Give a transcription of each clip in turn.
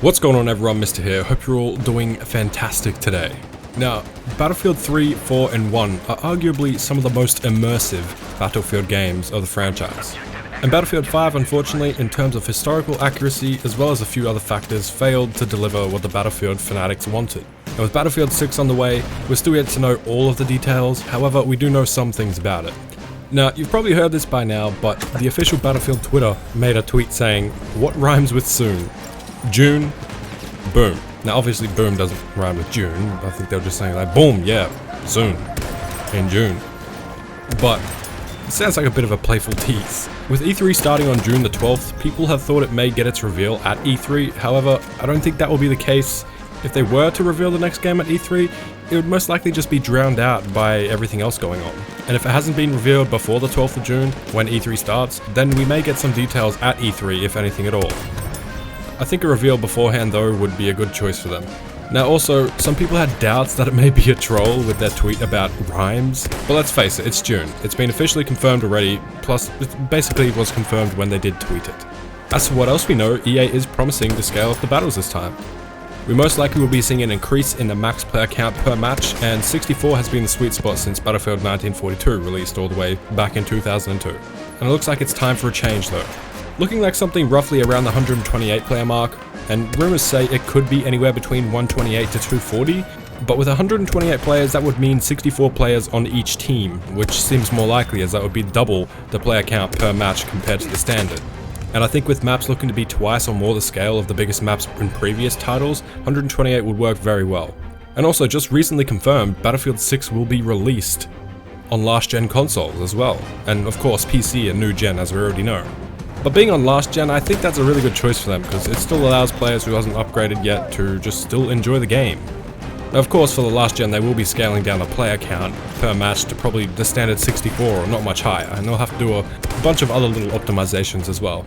What's going on everyone, Mr. here, hope you're all doing fantastic today. Now, Battlefield 3, 4 and 1 are arguably some of the most immersive Battlefield games of the franchise. And Battlefield 5, unfortunately, in terms of historical accuracy as well as a few other factors, failed to deliver what the Battlefield fanatics wanted. And with Battlefield 6 on the way, we're still yet to know all of the details, however we do know some things about it. Now, you've probably heard this by now, but the official Battlefield Twitter made a tweet saying, "What rhymes with soon? June, boom." Now obviously boom doesn't rhyme with June, I think they were just saying like boom, yeah, soon, in June. But it sounds like a bit of a playful tease. With E3 starting on June the 12th, people have thought it may get its reveal at E3, however, I don't think that will be the case. If they were to reveal the next game at E3, it would most likely just be drowned out by everything else going on. And if it hasn't been revealed before the 12th of June, when E3 starts, then we may get some details at E3 if anything at all. I think a reveal beforehand though would be a good choice for them. Now also, some people had doubts that it may be a troll with their tweet about rhymes, but let's face it, it's June. It's been officially confirmed already, plus it basically was confirmed when they did tweet it. As for what else we know, EA is promising to scale up the battles this time. We most likely will be seeing an increase in the max player count per match, and 64 has been the sweet spot since Battlefield 1942 released all the way back in 2002. And it looks like it's time for a change though. Looking like something roughly around the 128 player mark, and rumors say it could be anywhere between 128 to 240, but with 128 players that would mean 64 players on each team, which seems more likely as that would be double the player count per match compared to the standard. And I think with maps looking to be twice or more the scale of the biggest maps in previous titles, 128 would work very well. And also just recently confirmed, Battlefield 6 will be released on last gen consoles as well, and of course PC and new gen as we already know. But being on last gen, I think that's a really good choice for them because it still allows players who hasn't upgraded yet to just still enjoy the game. Now of course for the last gen they will be scaling down the player count per match to probably the standard 64 or not much higher, and they'll have to do a bunch of other little optimizations as well.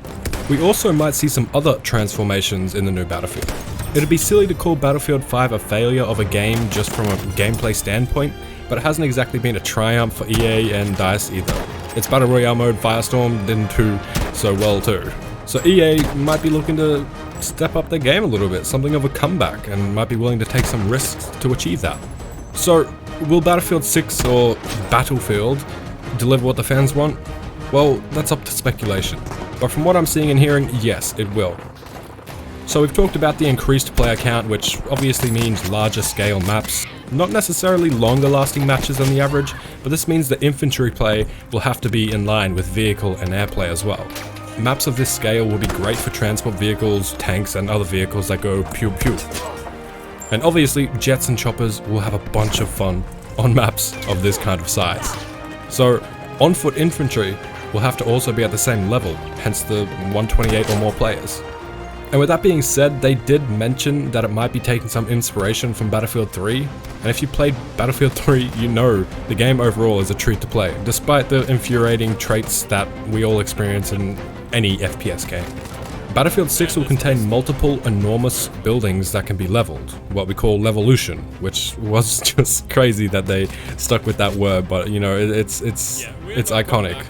We also might see some other transformations in the new Battlefield. It'd be silly to call Battlefield 5 a failure of a game just from a gameplay standpoint, but it hasn't exactly been a triumph for EA and DICE either. Its Battle Royale mode Firestorm didn't do so well too. So EA might be looking to step up their game a little bit, something of a comeback, and might be willing to take some risks to achieve that. So, will Battlefield 6 or Battlefield deliver what the fans want? Well, that's up to speculation. But from what I'm seeing and hearing, yes, it will. So we've talked about the increased player count, which obviously means larger scale maps. Not necessarily longer lasting matches than the average, but this means that infantry play will have to be in line with vehicle and air play as well. Maps of this scale will be great for transport vehicles, tanks and other vehicles that go pew pew. And obviously jets and choppers will have a bunch of fun on maps of this kind of size. So on foot infantry will have to also be at the same level, hence the 128 or more players. And with that being said, they did mention that it might be taking some inspiration from Battlefield 3, and if you played Battlefield 3, you know the game overall is a treat to play, despite the infuriating traits that we all experience in any FPS game. Battlefield 6 will contain multiple enormous buildings that can be leveled, what we call levolution, which was just crazy that they stuck with that word, but you know, it's iconic.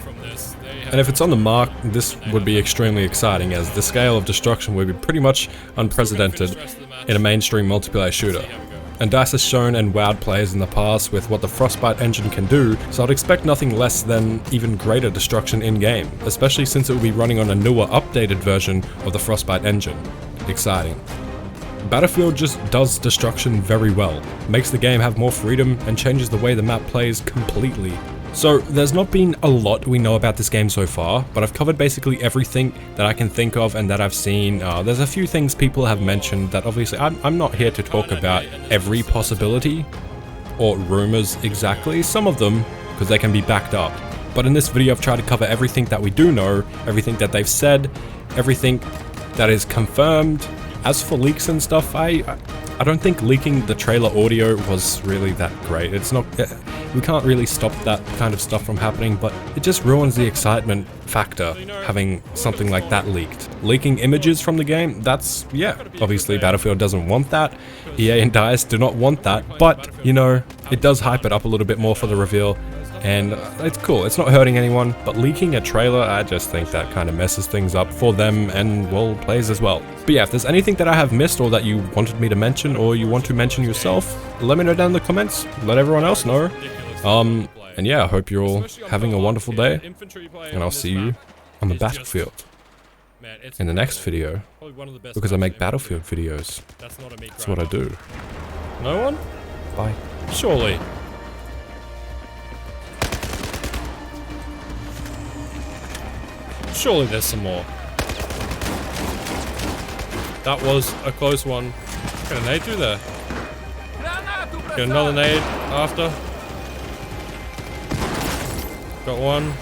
And if it's on the mark, this would be extremely exciting as the scale of destruction would be pretty much unprecedented in a mainstream multiplayer shooter. And DICE has shown and wowed players in the past with what the Frostbite engine can do, so I'd expect nothing less than even greater destruction in-game, especially since it will be running on a newer, updated version of the Frostbite engine. Exciting. Battlefield just does destruction very well, makes the game have more freedom, and changes the way the map plays completely. So, there's not been a lot we know about this game so far, but I've covered basically everything that I can think of and that I've seen. There's a few things people have mentioned that obviously I'm not here to talk about every possibility or rumors exactly, some of them because they can be backed up. But in this video I've tried to cover everything that we do know, everything that they've said, everything that is confirmed. As for leaks and stuff, I don't think leaking the trailer audio was really that great. It's not, we can't really stop that kind of stuff from happening, but it just ruins the excitement factor having something like that leaked. Leaking images from the game, that's, yeah, obviously Battlefield doesn't want that. EA and DICE do not want that, but, you know, it does hype it up a little bit more for the reveal. And it's cool, it's not hurting anyone, but leaking a trailer, I just think that kind of messes things up for them and, well, players as well. But yeah, if there's anything that I have missed or that you wanted me to mention or you want to mention yourself, let me know down in the comments, let everyone else know. And yeah, I hope you're all having a wonderful day, and I'll see you on the battlefield in the next video, because I make Battlefield videos. That's what I do. No one? Bye. Surely. Surely there's some more. That was a close one. Got a nade through there. Get another nade after. Got one.